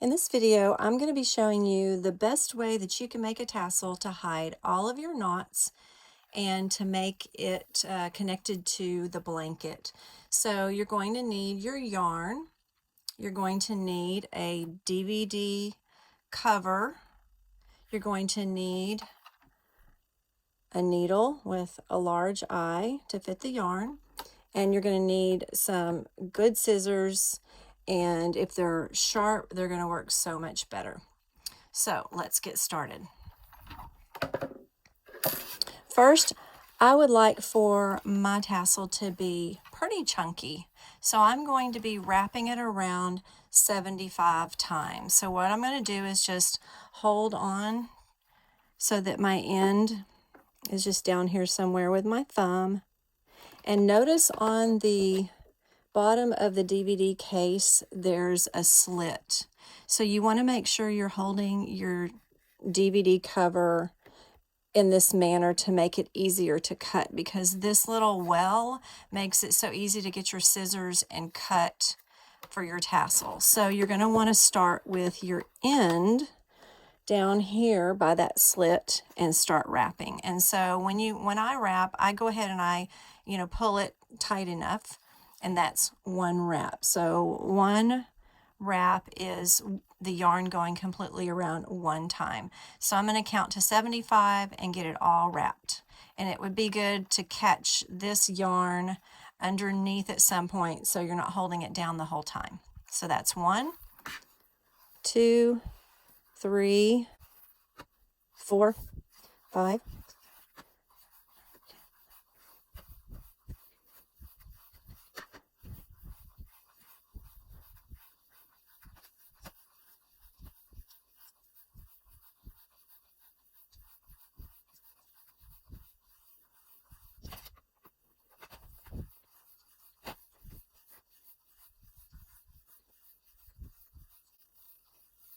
In this video, I'm going to be showing you the best way that you can make a tassel to hide all of your knots and to make it connected to the blanket. So you're going to need your yarn. You're going to need a DVD cover. You're going to need a needle with a large eye to fit the yarn. And you're going to need some good scissors, and if they're sharp, they're going to work so much better. So let's get started. First, I would like for my tassel to be pretty chunky. So I'm going to be wrapping it around 75 times. So what I'm going to do is just hold on so that my end is just down here somewhere with my thumb. And notice on the bottom of the DVD case, there's a slit. So you want to make sure you're holding your DVD cover in this manner to make it easier to cut, because this little well makes it so easy to get your scissors and cut for your tassel. So you're going to want to start with your end down here by that slit and start wrapping. And so when I wrap, I go ahead and I pull it tight enough, and that's one wrap. So one wrap is the yarn going completely around one time. So I'm going to count to 75 and get it all wrapped. And it would be good to catch this yarn underneath at some point so you're not holding it down the whole time. So that's 1, 2, 3, 4, 5,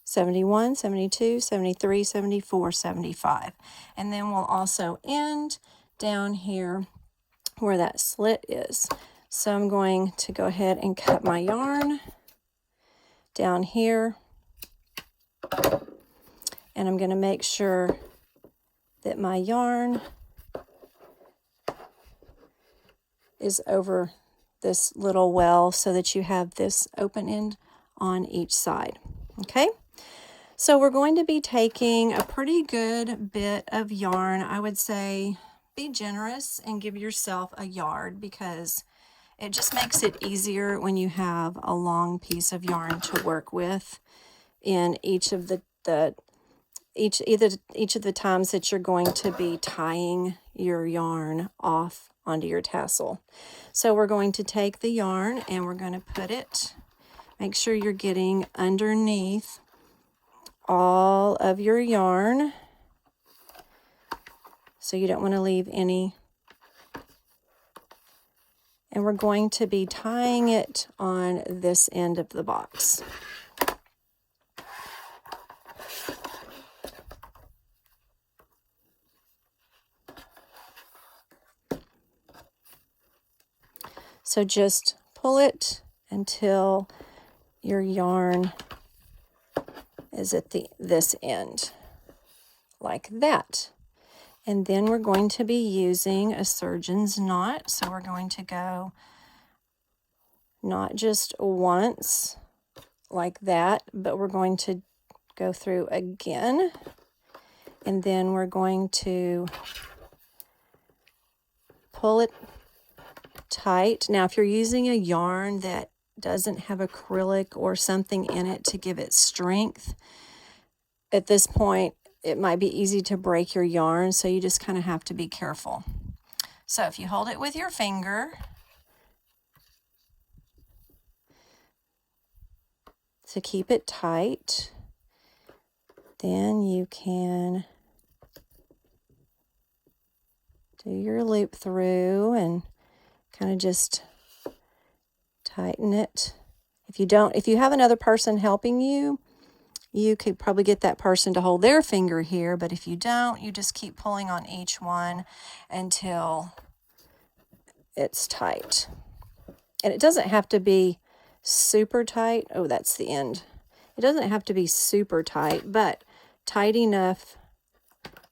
71, 72, 73, 74, 75. And then we'll also end down here where that slit is. So I'm going to go ahead and cut my yarn down here. And I'm going to make sure that my yarn is over this little well so that you have this open end on each side. Okay? So we're going to be taking a pretty good bit of yarn. I would say be generous and give yourself a yard, because it just makes it easier when you have a long piece of yarn to work with in each of the times that you're going to be tying your yarn off onto your tassel. So we're going to take the yarn and we're going to put it, make sure you're getting underneath all of your yarn, so you don't want to leave any. And we're going to be tying it on this end of the box. So just pull it until your yarn is at this end, like that. And then we're going to be using a surgeon's knot. So we're going to go not just once like that, but we're going to go through again. And then we're going to pull it tight. Now, if you're using a yarn that doesn't have acrylic or something in it to give it strength, at this point it might be easy to break your yarn, so you just kind of have to be careful. So if you hold it with your finger to keep it tight, then you can do your loop through and kind of just tighten it. If you have another person helping you, you could probably get that person to hold their finger here, but if you don't, you just keep pulling on each one until it's tight. And it doesn't have to be super tight. Oh, that's the end. It doesn't have to be super tight, but tight enough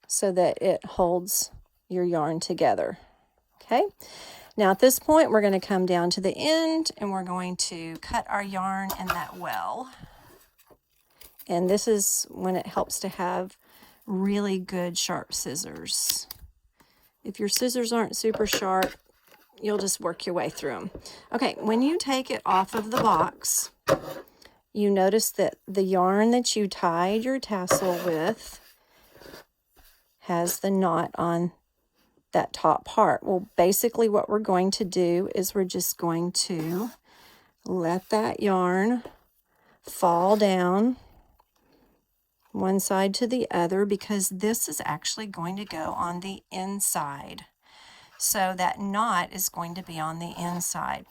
so that it holds your yarn together. Okay, now at this point we're going to come down to the end and we're going to cut our yarn in that well. And this is when it helps to have really good sharp scissors. If your scissors aren't super sharp, you'll just work your way through them. Okay, when you take it off of the box, you notice that the yarn that you tied your tassel with has the knot on that top part. Well, basically what we're going to do is we're just going to let that yarn fall down one side to the other, because this is actually going to go on the inside. So that knot is going to be on the inside.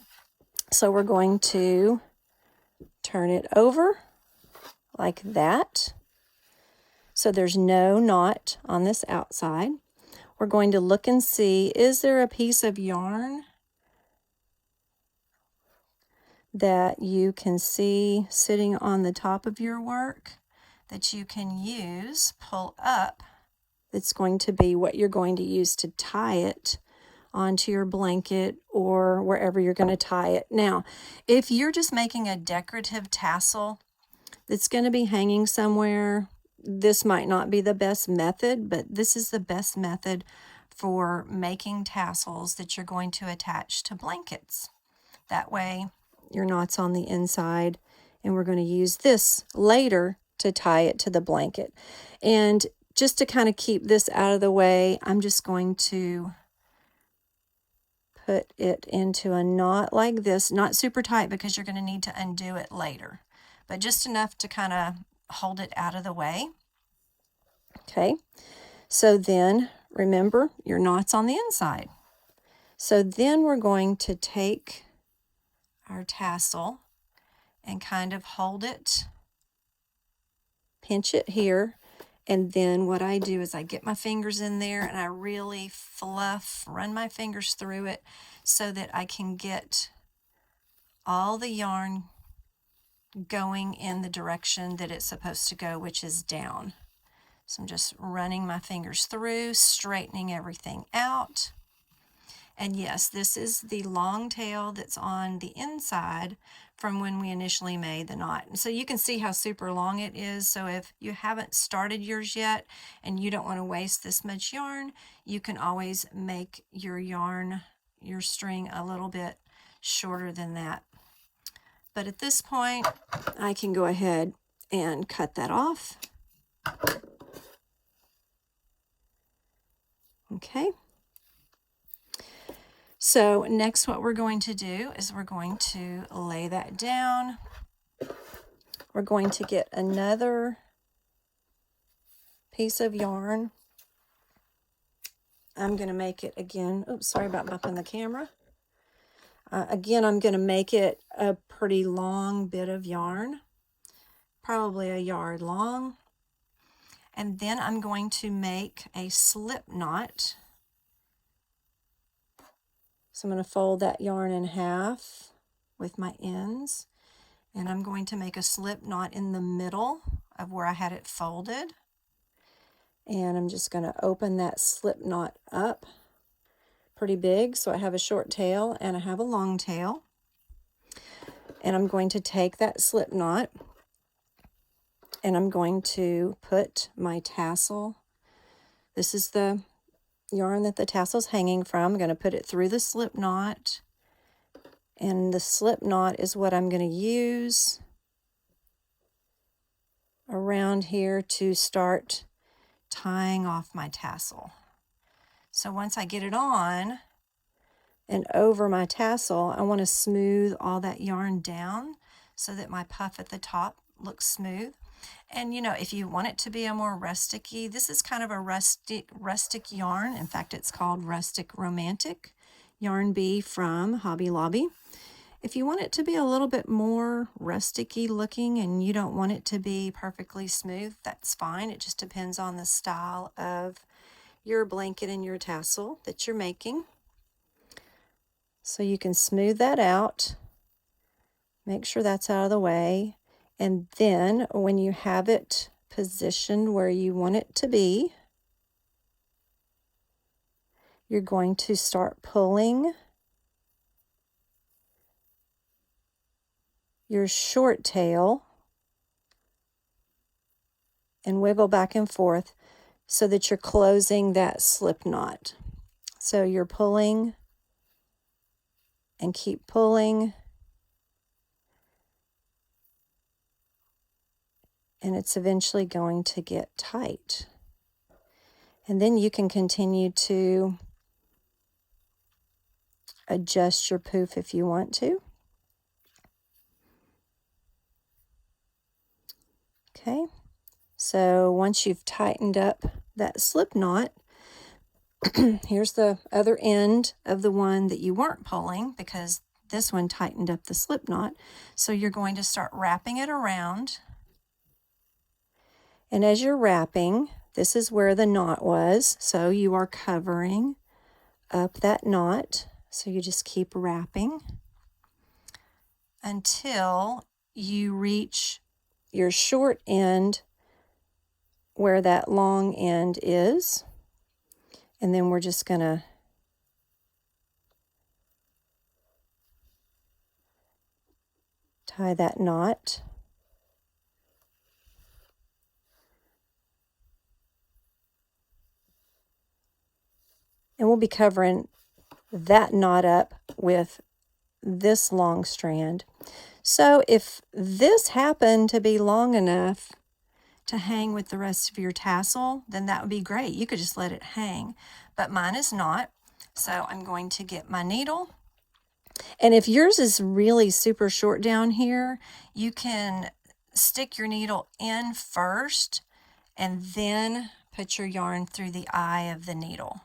So we're going to turn it over like that. So there's no knot on this outside. We're going to look and see, is there a piece of yarn that you can see sitting on the top of your work that you can use, pull up? It's going to be what you're going to use to tie it onto your blanket or wherever you're going to tie it. Now, if you're just making a decorative tassel that's going to be hanging somewhere, this might not be the best method, but this is the best method for making tassels that you're going to attach to blankets. That way your knot's on the inside, and we're going to use this later to tie it to the blanket. And just to kind of keep this out of the way, I'm just going to put it into a knot like this, not super tight because you're going to need to undo it later, but just enough to kind of hold it out of the way. Okay, so then remember your knot's on the inside. So then we're going to take our tassel and kind of hold it, pinch it here, and then what I do is I get my fingers in there and I really run my fingers through it so that I can get all the yarn going in the direction that it's supposed to go, which is down. So I'm just running my fingers through, straightening everything out. And yes, this is the long tail that's on the inside from when we initially made the knot. And so you can see how super long it is. So if you haven't started yours yet and you don't want to waste this much yarn, you can always make your string a little bit shorter than that. But at this point, I can go ahead and cut that off. Okay. So next what we're going to do is we're going to lay that down. We're going to get another piece of yarn. I'm going to make it again. Oops, sorry about bumping the camera. Again, I'm going to make it a pretty long bit of yarn, probably a yard long. And then I'm going to make a slip knot. So I'm going to fold that yarn in half with my ends, and I'm going to make a slip knot in the middle of where I had it folded. And I'm just going to open that slip knot up pretty big, so I have a short tail and I have a long tail. And I'm going to take that slip knot and I'm going to put my tassel. This is the yarn that the tassel's hanging from. I'm going to put it through the slip knot, and the slip knot is what I'm going to use around here to start tying off my tassel. So once I get it on and over my tassel, I want to smooth all that yarn down so that my puff at the top looks smooth. And you know, if you want it to be a more rustic-y, this is kind of a rustic yarn. In fact, it's called Rustic Romantic Yarn Bee from Hobby Lobby. If you want it to be a little bit more rustic-y looking and you don't want it to be perfectly smooth, that's fine. It just depends on the style of your blanket and your tassel that you're making. So you can smooth that out. Make sure that's out of the way. And then when you have it positioned where you want it to be, you're going to start pulling your short tail and wiggle back and forth so that you're closing that slip knot. So you're pulling and keep pulling, and it's eventually going to get tight. And then you can continue to adjust your poof if you want to. Okay, so once you've tightened up that slip knot, here's the other end of the one that you weren't pulling because this one tightened up the slip knot. So you're going to start wrapping it around. And as you're wrapping, this is where the knot was. So you are covering up that knot. So you just keep wrapping until you reach your short end where that long end is. And then we're just going to tie that knot. And we'll be covering that knot up with this long strand. So if this happened to be long enough to hang with the rest of your tassel, then that would be great. You could just let it hang, but mine is not. So I'm going to get my needle. And if yours is really super short down here, you can stick your needle in first and then put your yarn through the eye of the needle.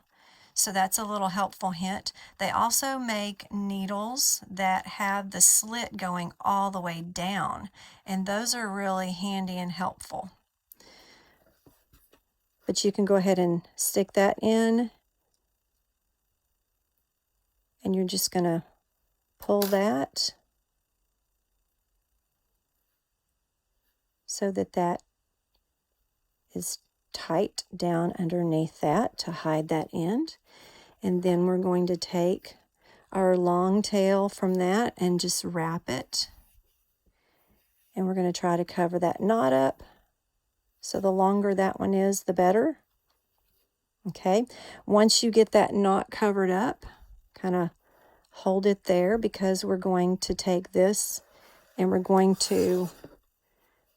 So that's a little helpful hint. They also make needles that have the slit going all the way down, and those are really handy and helpful. But you can go ahead and stick that in, and you're just going to pull that so that that is tight down underneath that to hide that end. And then we're going to take our long tail from that and just wrap it. And we're going to try to cover that knot up. So the longer that one is, the better. Okay, once you get that knot covered up, kind of hold it there because we're going to take this and we're going to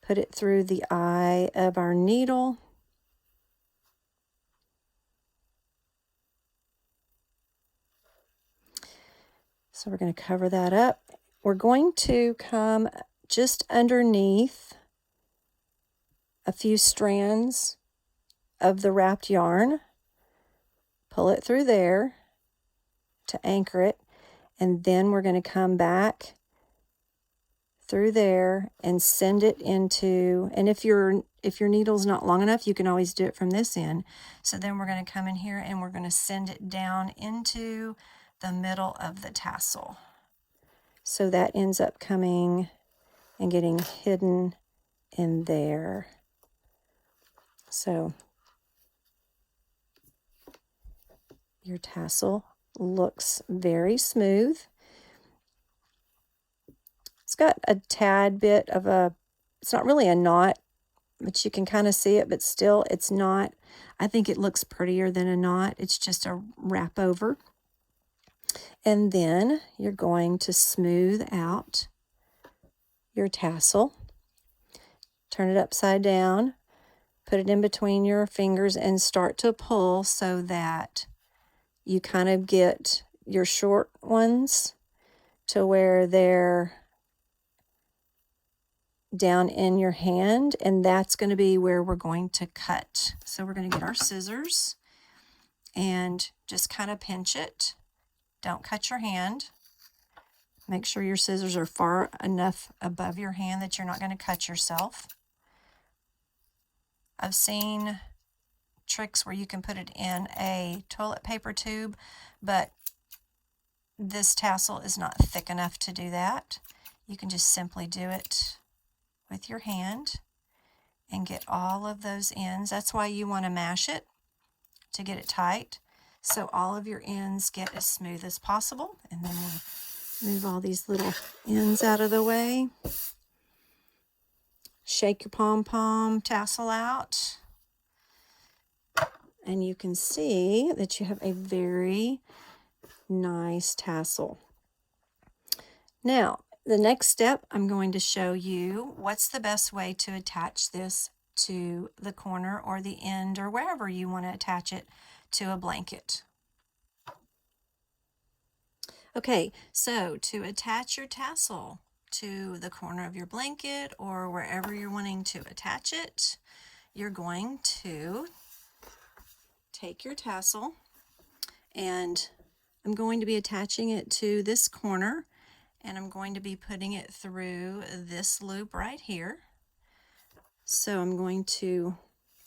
put it through the eye of our needle. So we're going to cover that up. We're going to come just underneath a few strands of the wrapped yarn, pull it through there to anchor it, and then we're going to come back through there and send it into, and if your needle's not long enough, you can always do it from this end. So then we're going to come in here and we're going to send it down into the middle of the tassel. So that ends up coming and getting hidden in there. So your tassel looks very smooth. It's got a tad bit of a, it's not really a knot, but you can kind of see it, but still it's not. I think it looks prettier than a knot. It's just a wrap over. And then you're going to smooth out your tassel, turn it upside down, put it in between your fingers and start to pull so that you kind of get your short ones to where they're down in your hand, and that's going to be where we're going to cut. So we're going to get our scissors and just kind of pinch it. Don't cut your hand. Make sure your scissors are far enough above your hand that you're not going to cut yourself. I've seen tricks where you can put it in a toilet paper tube, but this tassel is not thick enough to do that. You can just simply do it with your hand and get all of those ends. That's why you want to mash it to get it tight, so all of your ends get as smooth as possible. And then we'll move all these little ends out of the way. Shake your pom-pom tassel out, and you can see that you have a very nice tassel. Now, the next step, I'm going to show you what's the best way to attach this to the corner or the end or wherever you want to attach it to a blanket. Okay, so to attach your tassel to the corner of your blanket or wherever you're wanting to attach it, you're going to take your tassel, and I'm going to be attaching it to this corner, and I'm going to be putting it through this loop right here. So I'm going to,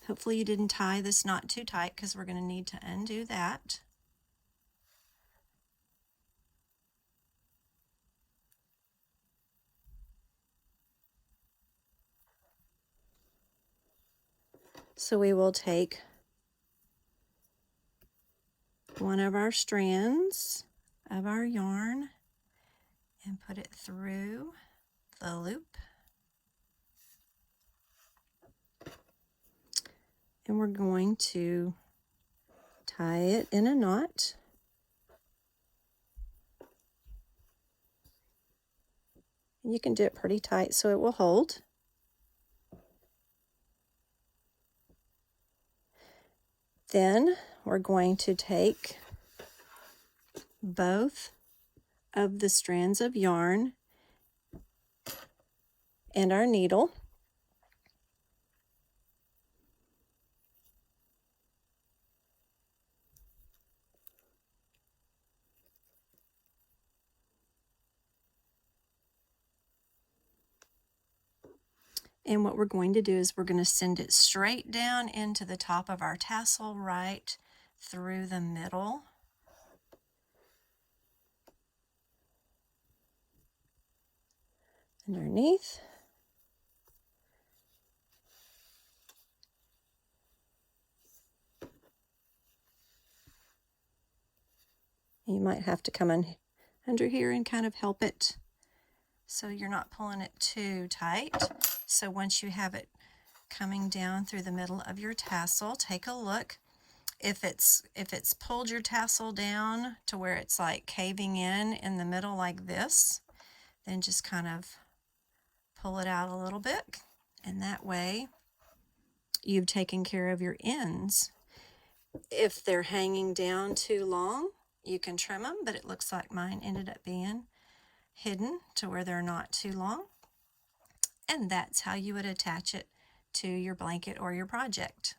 hopefully you didn't tie this knot too tight because we're going to need to undo that. So we will take one of our strands of our yarn and put it through the loop. And we're going to tie it in a knot. You can do it pretty tight so it will hold. Then we're going to take both of the strands of yarn and our needle, and what we're going to do is we're going to send it straight down into the top of our tassel right through the middle. Underneath. You might have to come in under here and kind of help it so you're not pulling it too tight. So once you have it coming down through the middle of your tassel, take a look. If it's pulled your tassel down to where it's like caving in the middle like this, then just kind of pull it out a little bit, and that way you've taken care of your ends. If they're hanging down too long, you can trim them, but it looks like mine ended up being hidden to where they're not too long. And that's how you would attach it to your blanket or your project.